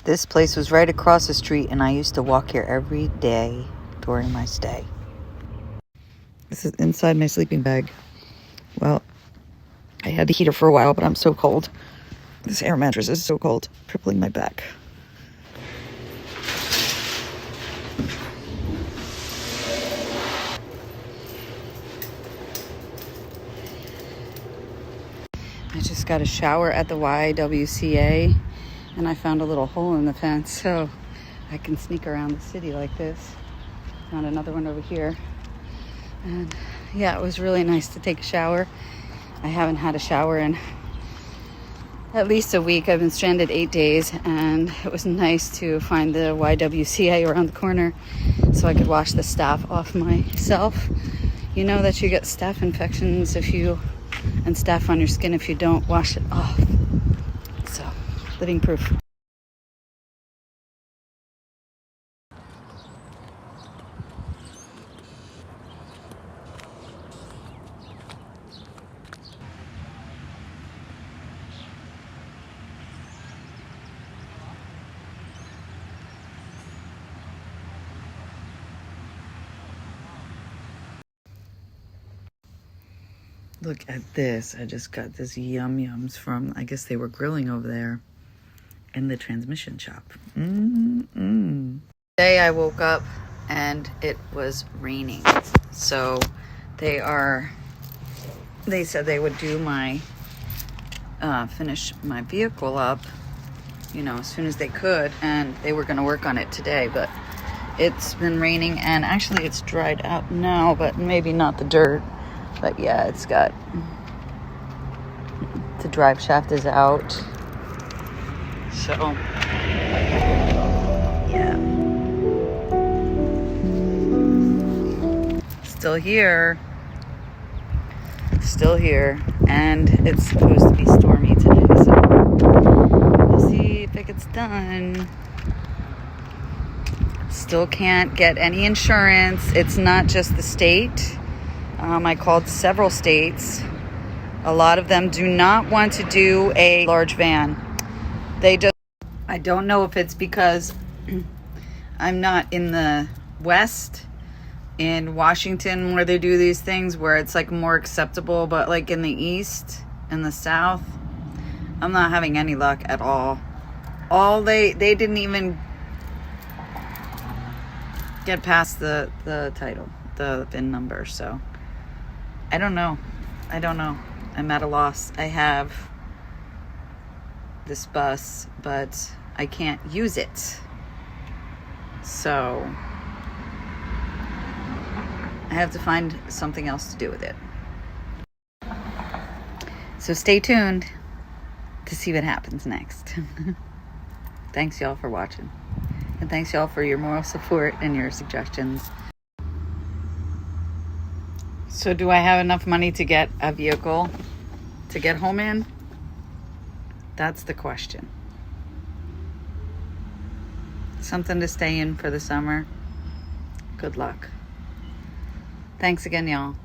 This place was right across the street, and I used to walk here every day during my stay. This is inside my sleeping bag. Well, I had the heater for a while, but I'm so cold. This air mattress is so cold, crippling my back. I just got a shower at the YWCA, and I found a little hole in the fence, so I can sneak around the city like this. Found another one over here. And yeah, it was really nice to take a shower. I haven't had a shower in at least a week. I've been stranded 8 days, and it was nice to find the YWCA around the corner so I could wash the staph off myself. You know that you get staph infections and staph on your skin if you don't wash it off. So, living proof. Look at this. I just got this yum yums from, I guess they were grilling over there in the transmission shop. Today I woke up and it was raining. So they said they would do my, finish my vehicle up, as soon as they could. And they were going to work on it today, but it's been raining, and actually it's dried out now, but maybe not the dirt. But yeah, it's got, the drive shaft is out. So, yeah. Still here. And it's supposed to be stormy today, so we'll see if it gets done. Still can't get any insurance. It's not just the state. I called several states. A lot of them do not want to do a large van. I don't know if it's because I'm not in the West, in Washington, where they do these things where it's like more acceptable, but like in the East and the South, I'm not having any luck at all. They didn't even get past the title, the VIN number, so I don't know. I'm at a loss. I have this bus, but I can't use it. So I have to find something else to do with it. So stay tuned to see what happens next. Thanks y'all for watching. And thanks y'all for your moral support and your suggestions. So do I have enough money to get a vehicle to get home in? That's the question. Something to stay in for the summer. Good luck. Thanks again, y'all.